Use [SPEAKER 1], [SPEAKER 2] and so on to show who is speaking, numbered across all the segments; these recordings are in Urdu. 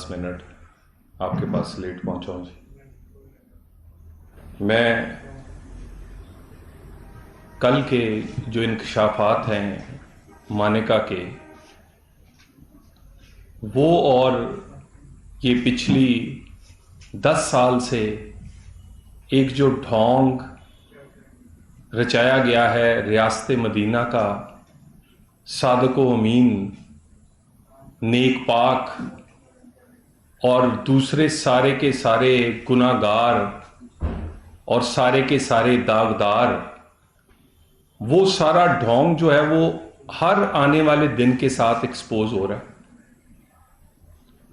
[SPEAKER 1] 10 منٹ آپ کے پاس لیٹ پہنچا ہوں جی. میں کل کے جو انکشافات ہیں مانیکا کے، وہ اور یہ پچھلی 10 سال سے ایک جو ڈھونگ رچایا گیا ہے ریاست مدینہ کا، صادق و امین، نیک پاک اور دوسرے سارے کے سارے گناہ گار اور سارے کے سارے داغدار، وہ سارا ڈھونگ جو ہے وہ ہر آنے والے دن کے ساتھ ایکسپوز ہو رہا ہے.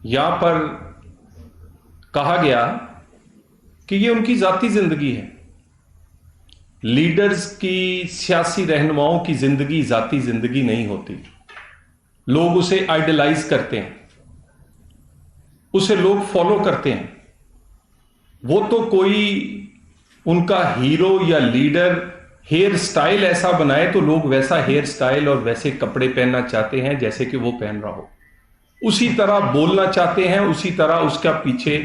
[SPEAKER 1] یہاں پر کہا گیا کہ یہ ان کی ذاتی زندگی ہے. لیڈرز کی، سیاسی رہنماؤں کی زندگی ذاتی زندگی نہیں ہوتی. لوگ اسے آئیڈلائز کرتے ہیں، اسے لوگ فالو کرتے ہیں. وہ تو کوئی ان کا ہیرو یا لیڈر ہیئر سٹائل ایسا بنائے تو لوگ ویسا ہیئر سٹائل اور ویسے کپڑے پہننا چاہتے ہیں جیسے کہ وہ پہن رہا ہو. اسی طرح بولنا چاہتے ہیں، اسی طرح اس کا پیچھے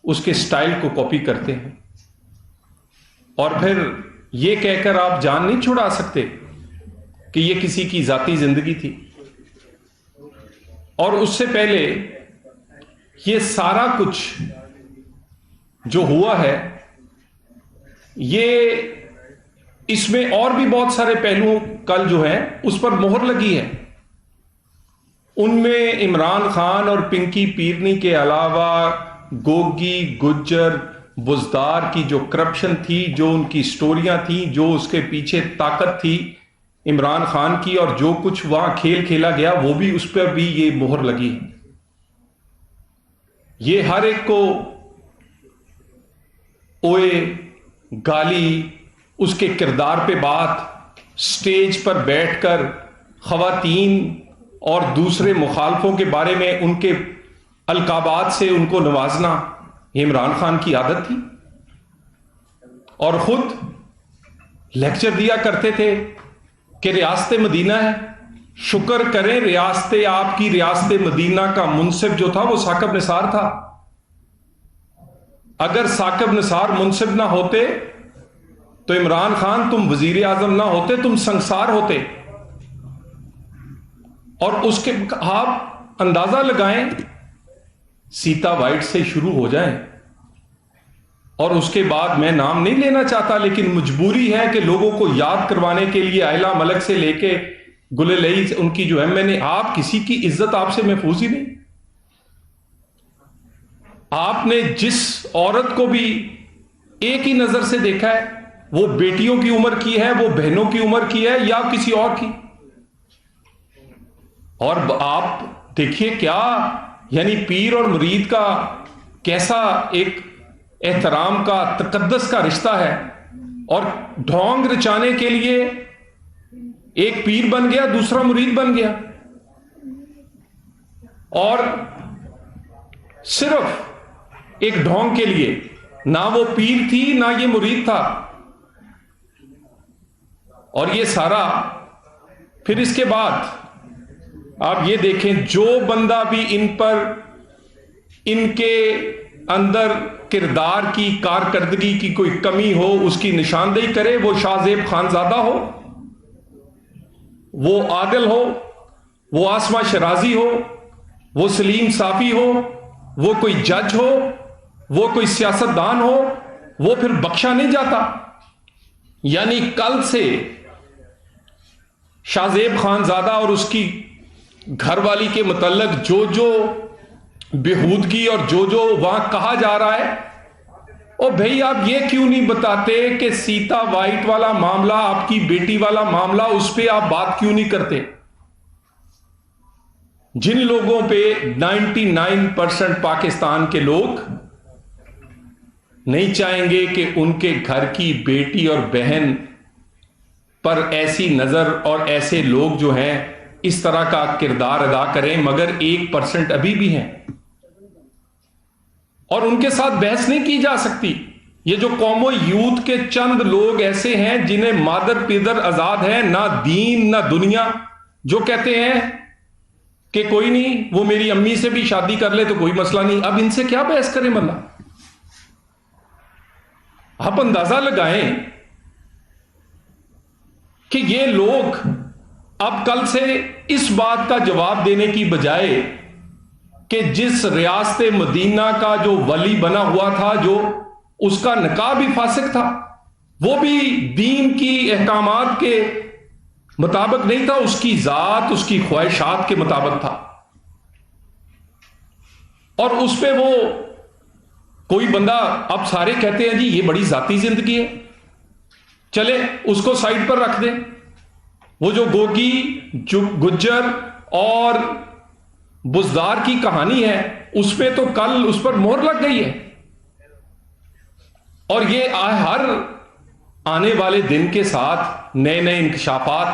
[SPEAKER 1] اس کے سٹائل کو کاپی کرتے ہیں. اور پھر یہ کہہ کر آپ جان نہیں چھڑا سکتے کہ یہ کسی کی ذاتی زندگی تھی. اور اس سے پہلے یہ سارا کچھ جو ہوا ہے، یہ اس میں اور بھی بہت سارے پہلو کل جو ہیں اس پر مہر لگی ہے. ان میں عمران خان اور پنکی پیرنی کے علاوہ گوگی، گجر، بزدار کی جو کرپشن تھی، جو ان کی سٹوریاں تھیں، جو اس کے پیچھے طاقت تھی عمران خان کی، اور جو کچھ وہاں کھیل کھیلا گیا، وہ بھی اس پر بھی یہ مہر لگی ہے. یہ ہر ایک کو اوئے، گالی، اس کے کردار پہ بات، سٹیج پر بیٹھ کر خواتین اور دوسرے مخالفوں کے بارے میں ان کے القابات سے ان کو نوازنا، یہ عمران خان کی عادت تھی. اور خود لیکچر دیا کرتے تھے کہ ریاست مدینہ ہے، شکر کریں ریاست، آپ کی ریاست مدینہ کا منصف جو تھا وہ ثاقب نثار تھا. اگر ثاقب نثار منصف نہ ہوتے تو عمران خان تم وزیر اعظم نہ ہوتے، تم سنگسار ہوتے. اور اس کے آپ اندازہ لگائیں، سیتا وائٹ سے شروع ہو جائیں، اور اس کے بعد میں نام نہیں لینا چاہتا لیکن مجبوری ہے کہ لوگوں کو یاد کروانے کے لیے آئلہ ملک سے لے کے گل لئی ان کی جو ہے، میں نے آپ کسی کی عزت آپ سے محفوظ ہی نہیں. آپ نے جس عورت کو بھی ایک ہی نظر سے دیکھا ہے، وہ بیٹیوں کی عمر کی ہے، وہ بہنوں کی عمر کی ہے یا کسی اور کی. اور آپ دیکھیے کیا، یعنی پیر اور مرید کا کیسا ایک احترام کا، تقدس کا رشتہ ہے. اور ڈھونگ رچانے کے لیے ایک پیر بن گیا، دوسرا مرید بن گیا. اور صرف ایک ڈھونگ کے لیے، نہ وہ پیر تھی نہ یہ مرید تھا. اور یہ سارا پھر اس کے بعد آپ یہ دیکھیں، جو بندہ بھی ان پر، ان کے اندر کردار کی، کارکردگی کی کوئی کمی ہو، اس کی نشاندہی کرے، وہ شاہ زیب خانزادہ ہو، وہ عادل ہو، وہ آسمہ شرازی ہو، وہ سلیم صافی ہو، وہ کوئی جج ہو، وہ کوئی سیاستدان ہو، وہ پھر بخشا نہیں جاتا. یعنی کل سے شاہ زیب خانزادہ اور اس کی گھر والی کے متعلق جو جو بےہودگی اور جو جو وہاں کہا جا رہا ہے، او بھئی آپ یہ کیوں نہیں بتاتے کہ سیتا وائٹ والا معاملہ، آپ کی بیٹی والا معاملہ، اس پہ آپ بات کیوں نہیں کرتے؟ جن لوگوں پہ 99% پاکستان کے لوگ نہیں چاہیں گے کہ ان کے گھر کی بیٹی اور بہن پر ایسی نظر اور ایسے لوگ جو ہیں اس طرح کا کردار ادا کریں، مگر 1% ابھی بھی ہیں. اور ان کے ساتھ بحث نہیں کی جا سکتی. یہ جو قوم و یوتھ کے چند لوگ ایسے ہیں جنہیں مادر پیدر آزاد ہے، نہ دین نہ دنیا، جو کہتے ہیں کہ کوئی نہیں وہ میری امی سے بھی شادی کر لے تو کوئی مسئلہ نہیں. اب ان سے کیا بحث کریں ملا؟ آپ اندازہ لگائیں کہ یہ لوگ اب کل سے اس بات کا جواب دینے کی بجائے کہ جس ریاست مدینہ کا جو ولی بنا ہوا تھا، جو اس کا نکاح بھی فاسق تھا، وہ بھی دین کی احکامات کے مطابق نہیں تھا، اس کی ذات، اس کی خواہشات کے مطابق تھا، اور اس پہ وہ کوئی بندہ، اب سارے کہتے ہیں جی یہ بڑی ذاتی زندگی ہے، چلے اس کو سائڈ پر رکھ دیں. وہ جو گوگی، گجر اور بزدار کی کہانی ہے، اس پہ تو کل اس پر مہر لگ گئی ہے، اور یہ ہر آنے والے دن کے ساتھ نئے نئے انکشافات.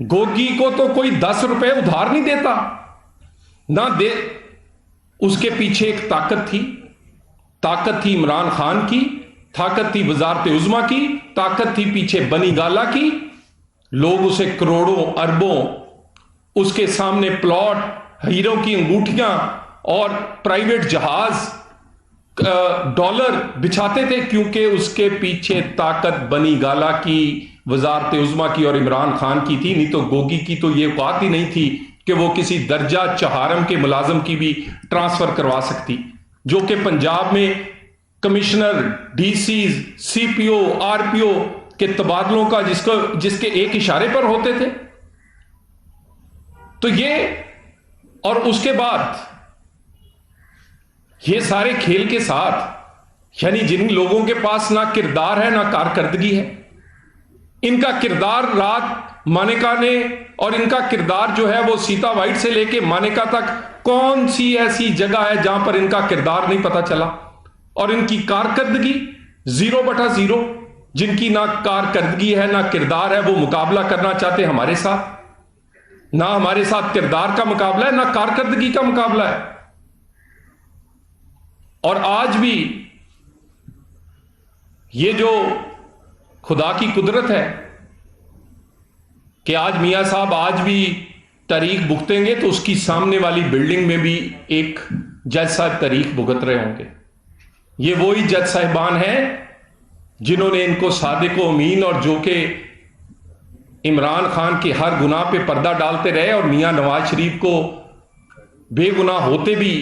[SPEAKER 1] گوگی کو تو کوئی 10 روپے ادھار نہیں دیتا، نہ دے. اس کے پیچھے ایک طاقت تھی عمران خان کی، طاقت تھی وزارت عظمیٰ کی، طاقت تھی پیچھے بنی گالا کی. لوگ اسے کروڑوں اربوں اس کے سامنے پلاٹ، ہیروں کی انگوٹھیاں اور پرائیویٹ جہاز، ڈالر بچھاتے تھے، کیونکہ اس کے پیچھے طاقت بنی گالا کی، وزارت عظمیٰ کی اور عمران خان کی تھی. نہیں تو گوگی کی تو یہ اوقات ہی نہیں تھی کہ وہ کسی درجہ چہارم کے ملازم کی بھی ٹرانسفر کروا سکتی، جو کہ پنجاب میں کمشنر، ڈی سیز، سی پی او، آر پی او کے تبادلوں کا جس کے ایک اشارے پر ہوتے تھے. تو یہ، اور اس کے بعد یہ سارے کھیل کے ساتھ، یعنی جن لوگوں کے پاس نہ کردار ہے نہ کارکردگی ہے، ان کا کردار رات مانیکا نے، اور ان کا کردار جو ہے وہ سیتا وائٹ سے لے کے مانیکا تک کون سی ایسی جگہ ہے جہاں پر ان کا کردار نہیں پتا چلا، اور ان کی کارکردگی 0/0. جن کی نہ کارکردگی ہے نہ کردار ہے، وہ مقابلہ کرنا چاہتے ہمارے ساتھ. نہ ہمارے ساتھ کردار کا مقابلہ ہے، نہ کارکردگی کا مقابلہ ہے. اور آج بھی یہ جو خدا کی قدرت ہے کہ آج میاں صاحب آج بھی تاریخ بھگتیں گے، تو اس کی سامنے والی بلڈنگ میں بھی ایک جج صاحب تاریخ بھگت رہے ہوں گے. یہ وہی جج صاحبان ہیں جنہوں نے ان کو صادق و امین، اور جو کہ عمران خان کے ہر گناہ پہ پردہ ڈالتے رہے، اور میاں نواز شریف کو بے گناہ ہوتے بھی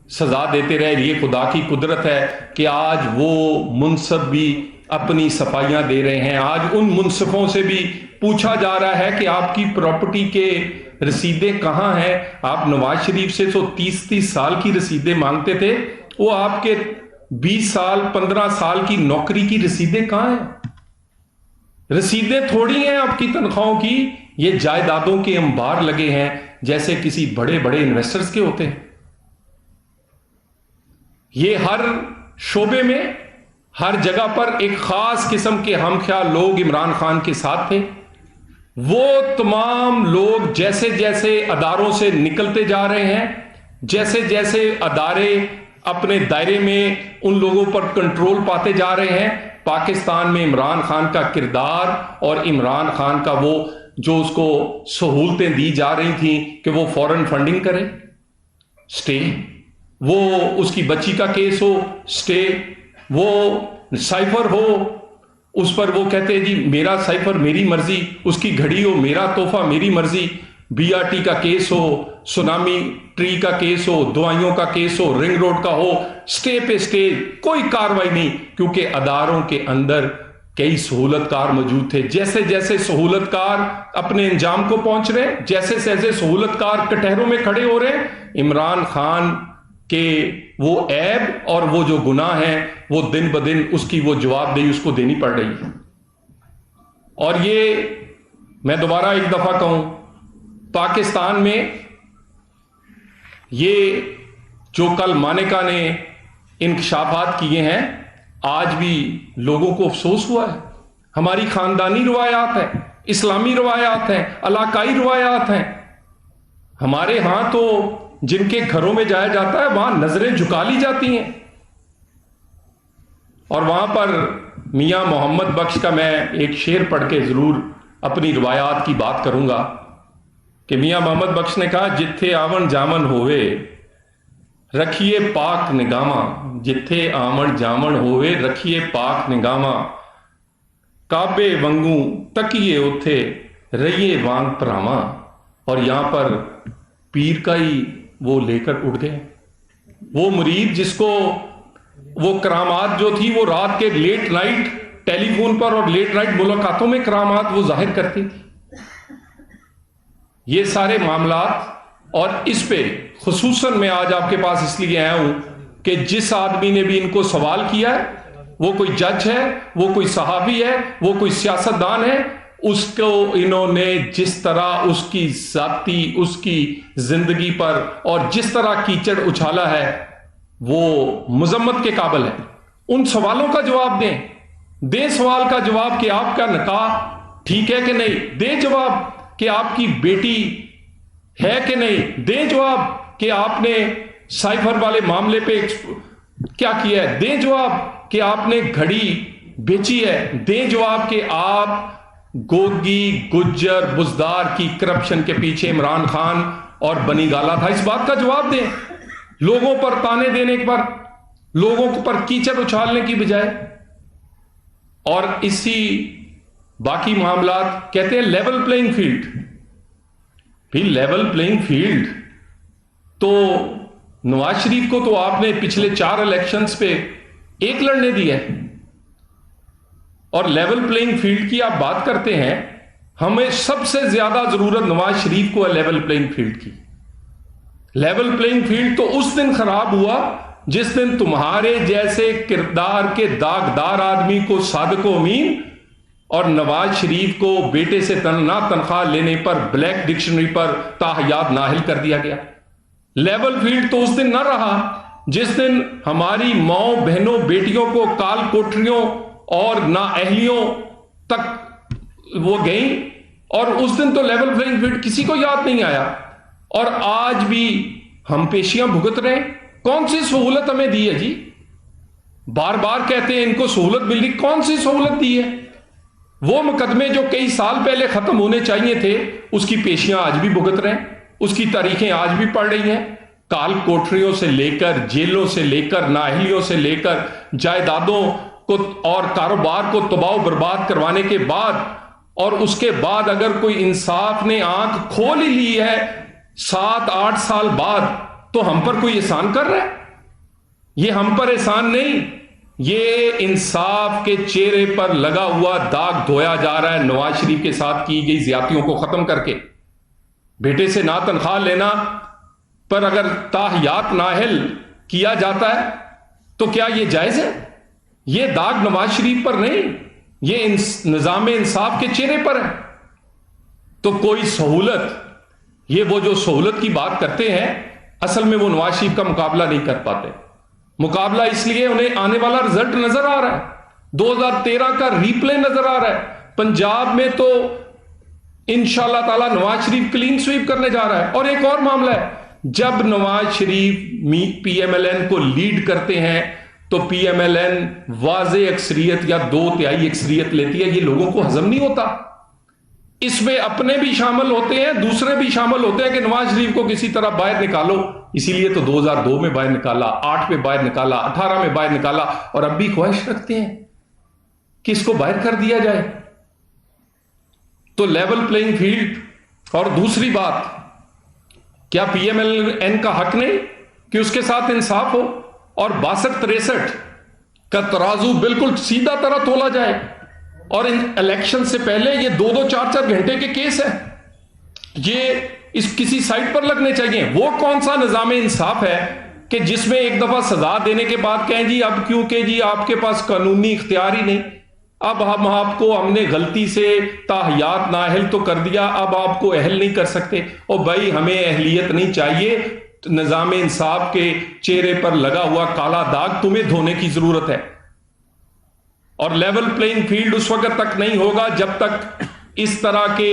[SPEAKER 1] سزا دیتے رہے. یہ خدا کی قدرت ہے کہ آج وہ منصف بھی اپنی صفائیاں دے رہے ہیں. آج ان منصفوں سے بھی پوچھا جا رہا ہے کہ آپ کی پراپرٹی کے رسیدیں کہاں ہیں. آپ نواز شریف سے تو 30 سال کی رسیدیں مانگتے تھے، وہ آپ کے 20 سال 15 سال کی نوکری کی رسیدیں کہاں ہیں؟ رسیدیں تھوڑی ہیں آپ کی تنخواہوں کی. یہ جائیدادوں کے انبار لگے ہیں جیسے کسی بڑے بڑے انویسٹرز کے ہوتے ہیں. یہ ہر شعبے میں، ہر جگہ پر ایک خاص قسم کے ہم خیال لوگ عمران خان کے ساتھ تھے. وہ تمام لوگ جیسے جیسے اداروں سے نکلتے جا رہے ہیں، جیسے جیسے ادارے اپنے دائرے میں ان لوگوں پر کنٹرول پاتے جا رہے ہیں، پاکستان میں عمران خان کا کردار اور عمران خان کا وہ جو اس کو سہولتیں دی جا رہی تھیں کہ وہ فورن فنڈنگ کرے، سٹے، وہ اس کی بچی کا کیس ہو، سٹے، وہ سائفر ہو، اس پر وہ کہتے ہیں جی میرا سائفر میری مرضی، اس کی گھڑی ہو میرا تحفہ میری مرضی. بی آر ٹی کا کیس ہو، سونامی ٹری کا کیس ہو، دوائیوں کا کیس ہو، رنگ روڈ کا ہو، سٹے پہ سٹے، کوئی کاروائی نہیں، کیونکہ اداروں کے اندر کئی سہولت کار موجود تھے. جیسے جیسے سہولت کار اپنے انجام کو پہنچ رہے، جیسے جیسے سہولت کار کٹہروں میں کھڑے ہو رہے، عمران خان کہ وہ عیب اور وہ جو گناہ ہیں وہ دن بدن اس کی وہ جواب دہی اس کو دینی پڑ رہی ہے. اور یہ میں دوبارہ ایک دفعہ کہوں، پاکستان میں یہ جو کل مانیکا نے انکشافات کیے ہیں، آج بھی لوگوں کو افسوس ہوا ہے. ہماری خاندانی روایات ہیں، اسلامی روایات ہیں، علاقائی روایات ہیں. ہمارے ہاں تو جن کے گھروں میں جایا جاتا ہے وہاں نظریں جھکا لی جاتی ہیں، اور وہاں پر میاں محمد بخش کا میں ایک شعر پڑھ کے ضرور اپنی روایات کی بات کروں گا کہ میاں محمد بخش نے کہا جتھے آون جامن ہوئے رکھیے پاک نگاواں، جتھے آمن جامن ہوئے رکھیے پاک نگاواں، کعبے ونگوں تکیے اتھے رہیے وانگ پراواں. اور یہاں پر پیر کا ہی وہ لے کر اٹھ گئے، وہ مرید جس کو وہ کرامات جو تھی وہ رات کے لیٹ نائٹ ٹیلی فون پر اور لیٹ نائٹ ملاقاتوں میں کرامات وہ ظاہر کرتی تھی. یہ سارے معاملات، اور اس پہ خصوصاً میں آج آپ کے پاس اس لیے آیا ہوں کہ جس آدمی نے بھی ان کو سوال کیا ہے، وہ کوئی جج ہے، وہ کوئی صحافی ہے، وہ کوئی سیاستدان ہے، اس کو انہوں نے جس طرح اس کی ذاتی، اس کی زندگی پر اور جس طرح کیچڑ اچھالا ہے وہ مذمت کے قابل ہے. ان سوالوں کا جواب دیں سوال کا جواب کہ آپ کا نکاح ٹھیک ہے کہ نہیں، دیں جواب کہ آپ کی بیٹی ہے کہ نہیں، دیں جواب کہ آپ نے سائفر والے معاملے پہ کیا کیا ہے، دیں جواب کہ آپ نے گھڑی بیچی ہے، دیں جواب کہ آپ گوگی گجر بزدار کی کرپشن کے پیچھے عمران خان اور بنی گالا تھا. اس بات کا جواب دیں، لوگوں پر تانے دینے پر، لوگوں پر کیچڑ اچھالنے کی بجائے. اور اسی باقی معاملات کہتے ہیں لیول پلینگ فیلڈ. بھی لیول پلینگ فیلڈ تو نواز شریف کو تو آپ نے پچھلے 4 الیکشنز پہ 1 لڑنے دیا ہے، اور لیول پلینگ فیلڈ کی آپ بات کرتے ہیں. ہمیں سب سے زیادہ ضرورت نواز شریف کو ہے لیول پلینگ فیلڈ کی. لیول پلینگ فیلڈ تو اس دن خراب ہوا جس دن تمہارے جیسے کردار کے داغدار آدمی کو صادق و امین اور نواز شریف کو بیٹے سے نہ تنخواہ لینے پر بلیک ڈکشنری پر تاحیات نااہل کر دیا گیا. لیول فیلڈ تو اس دن نہ رہا جس دن ہماری ماؤں بہنوں بیٹیوں کو کال کوٹریوں اور نااہلیوں تک وہ گئیں، اور اس دن تو لیول پلینگ فیلڈ کسی کو یاد نہیں آیا. اور آج بھی ہم پیشیاں بھگت رہے ہیں. کون سی سہولت ہمیں دی ہے جی؟ بار بار کہتے ہیں ان کو سہولت مل رہی، کون سی سہولت دی ہے؟ وہ مقدمے جو کئی سال پہلے ختم ہونے چاہیے تھے اس کی پیشیاں آج بھی بھگت رہے ہیں، اس کی تاریخیں آج بھی پڑھ رہی ہیں. کال کوٹریوں سے لے کر، جیلوں سے لے کر، نااہلیوں سے لے کر، جائیدادوں کو اور کاروبار کو تباہ و برباد کروانے کے بعد، اور اس کے بعد اگر کوئی انصاف نے آنکھ کھول ہی لی ہے 7-8 سال بعد تو ہم پر کوئی احسان کر رہا ہے؟ یہ ہم پر احسان نہیں، یہ انصاف کے چہرے پر لگا ہوا داغ دھویا جا رہا ہے نواز شریف کے ساتھ کی گئی زیادتیوں کو ختم کر کے. بیٹے سے نہ تنخواہ لینا پر اگر تاحیات نااہل کیا جاتا ہے تو کیا یہ جائز ہے؟ یہ داغ نواز شریف پر نہیں، یہ نظام انصاف کے چہرے پر ہے. تو کوئی سہولت، یہ وہ جو سہولت کی بات کرتے ہیں اصل میں وہ نواز شریف کا مقابلہ نہیں کر پاتے. مقابلہ اس لیے انہیں آنے والا رزلٹ نظر آ رہا ہے، 2013 کا ری پلے نظر آ رہا ہے. پنجاب میں تو انشاءاللہ تعالی نواز شریف کلین سویپ کرنے جا رہا ہے. اور ایک اور معاملہ ہے، جب Nawaz Sharif P M L N کو لیڈ کرتے ہیں تو پی ایم ایل این واضح اکثریت یا 2/3 اکثریت لیتی ہے. یہ لوگوں کو ہضم نہیں ہوتا. اس میں اپنے بھی شامل ہوتے ہیں، دوسرے بھی شامل ہوتے ہیں کہ نواز شریف کو کسی طرح باہر نکالو. اسی لیے تو 2002 میں باہر نکالا، 8 میں باہر نکالا، 18 میں باہر نکالا، اور اب بھی خواہش رکھتے ہیں کہ اس کو باہر کر دیا جائے. تو لیول پلینگ فیلڈ. اور دوسری بات، کیا پی ایم ایل این کا حق نہیں کہ اس کے ساتھ انصاف ہو اور 62-63 کا ترازو بالکل سیدھا طرح تولا جائے؟ اور ان الیکشن سے پہلے یہ 2-2 4-4 گھنٹے کے کیس ہیں، یہ اس کسی سائٹ پر لگنے چاہیے. وہ کون سا نظام انصاف ہے کہ جس میں ایک دفعہ سزا دینے کے بعد کہیں جی اب کیونکہ جی آپ کے پاس قانونی اختیار ہی نہیں، اب ہم نے غلطی سے تاحیات نااہل تو کر دیا، اب آپ کو اہل نہیں کر سکتے. اور بھائی ہمیں اہلیت نہیں چاہیے، نظام انصاف کے چہرے پر لگا ہوا کالا داغ تمہیں دھونے کی ضرورت ہے. اور لیول پلینگ فیلڈ اس وقت تک نہیں ہوگا جب تک اس طرح کے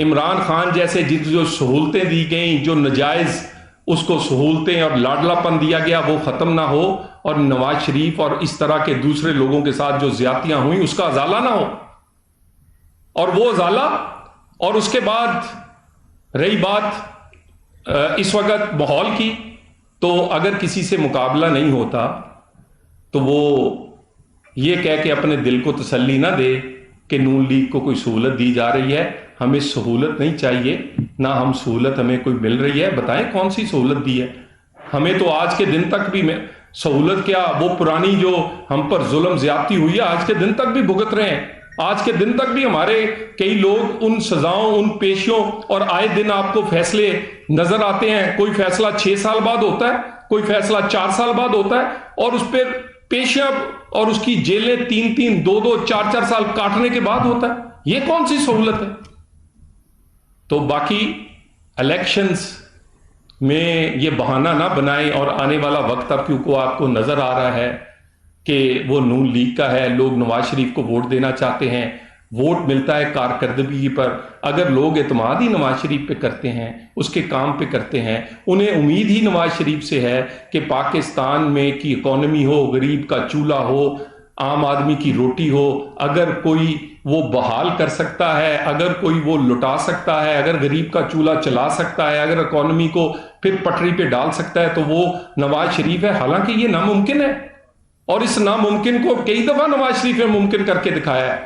[SPEAKER 1] عمران خان جیسے جو سہولتیں دی گئیں، جو نجائز اس کو سہولتیں اور لاڈلا پن دیا گیا وہ ختم نہ ہو، اور نواز شریف اور اس طرح کے دوسرے لوگوں کے ساتھ جو زیادتیاں ہوئیں اس کا ازالہ نہ ہو. اور وہ ازالہ اور اس کے بعد رہی بات اس وقت ماحول کی، تو اگر کسی سے مقابلہ نہیں ہوتا تو وہ یہ کہہ کے اپنے دل کو تسلی نہ دے کہ نون لیگ کو کوئی سہولت دی جا رہی ہے. ہمیں سہولت نہیں چاہیے، نہ ہم سہولت ہمیں کوئی مل رہی ہے. بتائیں کون سی سہولت دی ہے ہمیں؟ تو آج کے دن تک بھی سہولت کیا، وہ پرانی جو ہم پر ظلم زیادتی ہوئی ہے آج کے دن تک بھی بھگت رہے ہیں. آج کے دن تک بھی ہمارے کئی لوگ ان سزاؤں، ان پیشیوں، اور آئے دن آپ کو فیصلے نظر آتے ہیں. کوئی فیصلہ 6 سال بعد ہوتا ہے، کوئی فیصلہ 4 سال بعد ہوتا ہے، اور اس پہ پیشیاں اور اس کی جیلیں 3-3، 2-2، 4-4 سال کاٹنے کے بعد ہوتا ہے. یہ کون سی سہولت ہے؟ تو باقی الیکشنز میں یہ بہانہ نہ بنائیں، اور آنے والا وقت اب کیونکہ آپ کو نظر آ رہا ہے کہ وہ نون لیگ کا ہے، لوگ نواز شریف کو ووٹ دینا چاہتے ہیں، ووٹ ملتا ہے کارکردگی پر. اگر لوگ اعتماد ہی نواز شریف پہ کرتے ہیں، اس کے کام پہ کرتے ہیں، انہیں امید ہی نواز شریف سے ہے کہ پاکستان میں کی اکانومی ہو، غریب کا چولہا ہو، عام آدمی کی روٹی ہو، اگر کوئی وہ بحال کر سکتا ہے، اگر کوئی وہ لٹا سکتا ہے، اگر غریب کا چولہا چلا سکتا ہے، اگر اکانومی کو پھر پٹری پہ ڈال سکتا ہے، تو وہ نواز شریف ہے. حالانکہ یہ ناممکن ہے، اور اس ناممکن کو کئی دفعہ نواز شریف نے ممکن کر کے دکھایا ہے.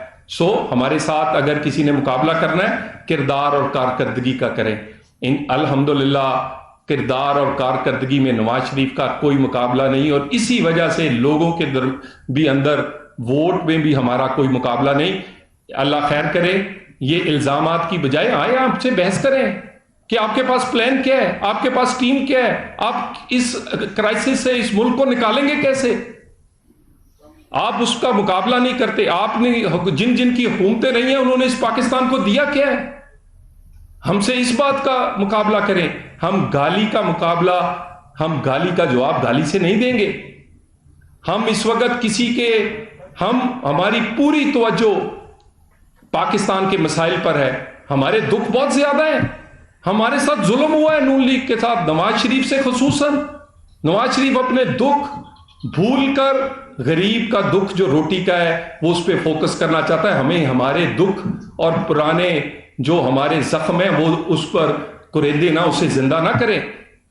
[SPEAKER 1] ہمارے ساتھ اگر کسی نے مقابلہ کرنا ہے، کردار اور کارکردگی کا کریں. الحمدللہ کردار اور کارکردگی میں نواز شریف کا کوئی مقابلہ نہیں، اور اسی وجہ سے لوگوں کے بھی اندر ووٹ میں بھی ہمارا کوئی مقابلہ نہیں. اللہ خیر کرے. یہ الزامات کی بجائے آئے آپ سے بحث کریں کہ آپ کے پاس پلان کیا ہے، آپ کے پاس ٹیم کیا ہے، آپ اس کرائسس سے اس ملک کو نکالیں گے کیسے؟ آپ اس کا مقابلہ نہیں کرتے. آپ نے جن جن کی حکومتیں رہی ہیں انہوں نے اس پاکستان کو دیا کیا ہے؟ ہم سے اس بات کا مقابلہ کریں. ہم گالی کا مقابلہ، ہم گالی کا جواب گالی سے نہیں دیں گے. ہم اس وقت کسی کے ہماری پوری توجہ پاکستان کے مسائل پر ہے. ہمارے دکھ بہت زیادہ ہیں. ہمارے ساتھ ظلم ہوا ہے نون لیگ کے ساتھ، نواز شریف سے خصوصاً. نواز شریف اپنے دکھ بھول کر غریب کا دکھ جو روٹی کا ہے وہ اس پہ فوکس کرنا چاہتا ہے. ہمیں ہمارے دکھ اور پرانے جو ہمارے زخم ہیں وہ اس پر کریدے نہ، اسے زندہ نہ کریں.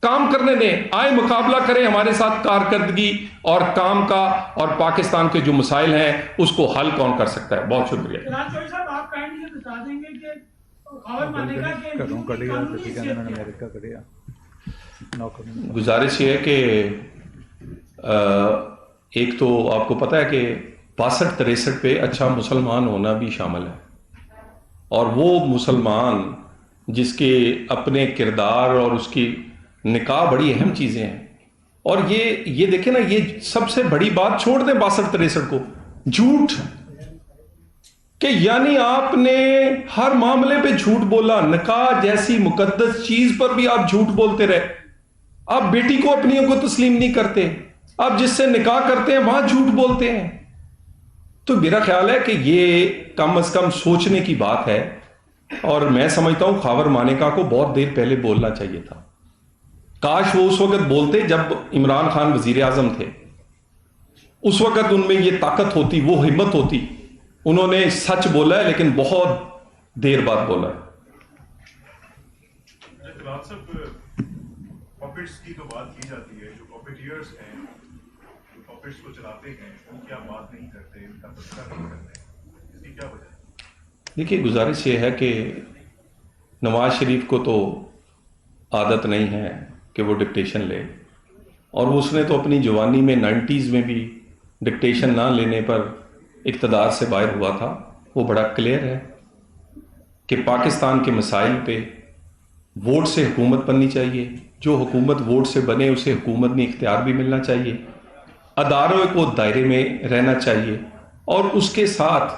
[SPEAKER 1] کام کرنے دیں، آئے مقابلہ کریں ہمارے ساتھ کارکردگی اور کام کا، اور پاکستان کے جو مسائل ہیں اس کو حل کون کر سکتا ہے. بہت شکریہ. گزارش یہ ہے کہ ایک تو آپ کو پتا ہے کہ 62-63 پہ اچھا مسلمان ہونا بھی شامل ہے، اور وہ مسلمان جس کے اپنے کردار اور اس کی نکاح بڑی اہم چیزیں ہیں. اور یہ دیکھیں نا، یہ سب سے بڑی بات چھوڑ دیں 62-63 کو، جھوٹ، کہ یعنی آپ نے ہر معاملے پہ جھوٹ بولا. نکاح جیسی مقدس چیز پر بھی آپ جھوٹ بولتے رہے. آپ بیٹی کو اپنیوں کو تسلیم نہیں کرتے، آپ جس سے نکاح کرتے ہیں وہاں جھوٹ بولتے ہیں. تو میرا خیال ہے کہ یہ کم از کم سوچنے کی بات ہے، اور میں سمجھتا ہوں خاور مانیکا کو بہت دیر پہلے بولنا چاہیے تھا. کاش وہ اس وقت بولتے جب عمران خان وزیر اعظم تھے. اس وقت ان میں یہ طاقت ہوتی، وہ ہمت ہوتی. انہوں نے سچ بولا ہے لیکن بہت دیر بعد بولا ہے.
[SPEAKER 2] پاپٹس کی تو بات کی جاتی ہے، جو پاپٹیئرز ہیں، جو پاپٹس کو چلاتے ہیں، ان کی آپ بات نہیں کرتے، ان کا تذکرہ نہیں کرتے، اس کی کیا وجہ ہے؟
[SPEAKER 1] دیکھیے گزارش یہ ہے کہ نواز شریف کو تو عادت نہیں ہے کہ وہ ڈکٹیشن لے، اور اس نے تو اپنی جوانی میں 90s میں بھی ڈکٹیشن نہ لینے پر اقتدار سے باہر ہوا تھا. وہ بڑا کلیئر ہے کہ پاکستان کے مسائل پہ ووٹ سے حکومت بننی چاہیے. جو حکومت ووٹ سے بنے اسے حکومت میں اختیار بھی ملنا چاہیے، اداروں کو دائرے میں رہنا چاہیے، اور اس کے ساتھ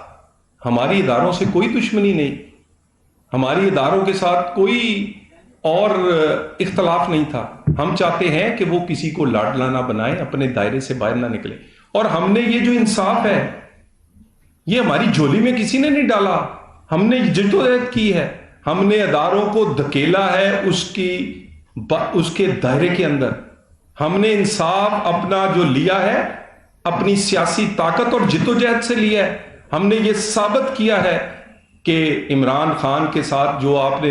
[SPEAKER 1] ہماری اداروں سے کوئی دشمنی نہیں، ہماری اداروں کے ساتھ کوئی اور اختلاف نہیں تھا. ہم چاہتے ہیں کہ وہ کسی کو لاڈلا نہ بنائے، اپنے دائرے سے باہر نہ نکلے. اور ہم نے یہ جو انصاف ہے یہ ہماری جھولی میں کسی نے نہیں ڈالا، ہم نے جدوجہد کی ہے. ہم نے اداروں کو دھکیلا ہے اس کے دائرے کے اندر. ہم نے انصاف اپنا جو لیا ہے اپنی سیاسی طاقت اور جدوجہد سے لیا ہے. ہم نے یہ ثابت کیا ہے کہ عمران خان کے ساتھ جو آپ نے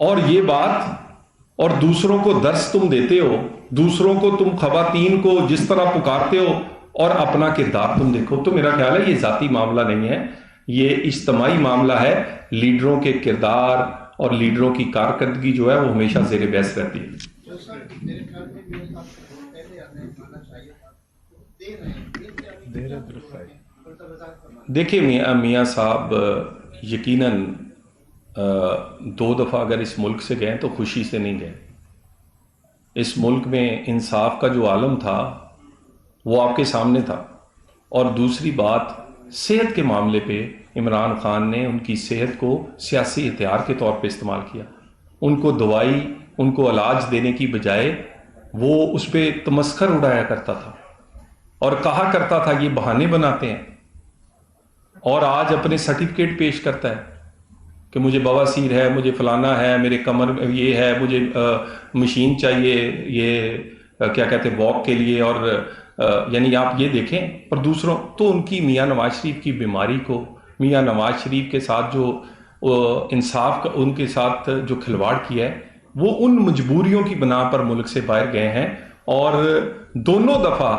[SPEAKER 1] اور یہ بات اور دوسروں کو درس تم دیتے ہو, دوسروں کو تم خواتین کو جس طرح پکارتے ہو اور اپنا کردار تم دیکھو, تو میرا خیال ہے یہ ذاتی معاملہ نہیں ہے, یہ اجتماعی معاملہ ہے. لیڈروں کے کردار اور لیڈروں کی کارکردگی جو ہے وہ ہمیشہ زیر بحث رہتی ہے. دیکھیں میاں صاحب یقیناً 2 دفعہ اگر اس ملک سے گئے تو خوشی سے نہیں گئے. اس ملک میں انصاف کا جو عالم تھا وہ آپ کے سامنے تھا. اور دوسری بات, صحت کے معاملے پہ عمران خان نے ان کی صحت کو سیاسی ہتھیار کے طور پہ استعمال کیا. ان کو دوائی, ان کو علاج دینے کی بجائے وہ اس پہ تمسخر اڑایا کرتا تھا اور کہا کرتا تھا یہ بہانے بناتے ہیں, اور آج اپنے سرٹیفکیٹ پیش کرتا ہے کہ مجھے بواسیر ہے, مجھے فلانا ہے, میرے کمر میں یہ ہے, مجھے مشین چاہیے, یہ کیا کہتے ہیں واک کے لیے, اور یعنی آپ یہ دیکھیں. اور دوسروں تو ان کی میاں نواز شریف کی بیماری کو, میاں نواز شریف کے ساتھ جو انصاف کا ان کے ساتھ جو کھلواڑ کیا ہے, وہ ان مجبوریوں کی بنا پر ملک سے باہر گئے ہیں, اور دونوں دفعہ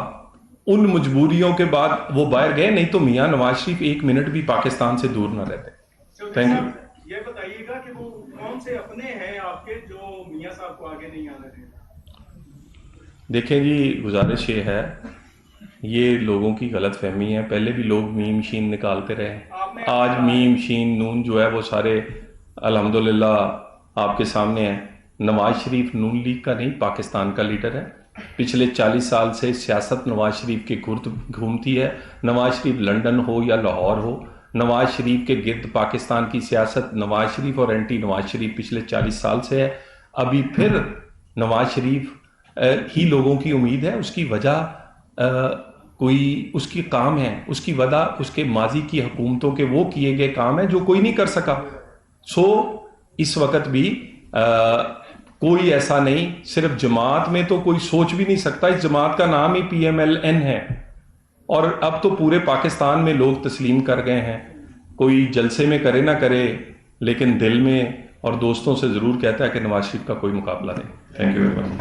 [SPEAKER 1] ان مجبوریوں کے بعد وہ باہر گئے, نہیں تو میاں نواز شریف 1 منٹ بھی پاکستان سے دور نہ رہتے. Thank you.
[SPEAKER 3] یہ بتائیے گا کہ وہ کون سے اپنے ہیں آپ کے جو میاں صاحب کو آگے نہیں آنے دیں؟
[SPEAKER 1] دیکھیں جی, گزارش یہ ہے, یہ لوگوں کی غلط فہمی ہے. پہلے بھی لوگ میم شین نکالتے رہے, آج میم شین نون جو ہے وہ سارے الحمدللہ آپ کے سامنے ہیں. نواز شریف نون لیگ کا نہیں, پاکستان کا لیڈر ہے. پچھلے 40 سال سے سیاست نواز شریف کے گرد گھومتی ہے. نواز شریف لندن ہو یا لاہور ہو, نواز شریف کے گرد پاکستان کی سیاست نواز شریف اور اینٹی نواز شریف پچھلے 40 سال سے ہے. ابھی پھر نواز شریف ہی لوگوں کی امید ہے. اس کی وجہ کوئی اس کی کام ہے, اس کی وجہ اس کے ماضی کی حکومتوں کے وہ کیے گئے کام ہیں جو کوئی نہیں کر سکا. سو اس وقت بھی کوئی ایسا نہیں, صرف جماعت میں تو کوئی سوچ بھی نہیں سکتا. اس جماعت کا نام ہی PMLN ہے, اور اب تو پورے پاکستان میں لوگ تسلیم کر گئے ہیں. کوئی جلسے میں کرے نہ کرے, لیکن دل میں اور دوستوں سے ضرور کہتا ہے کہ نواز شریف کا کوئی مقابلہ نہیں. Thank you very much.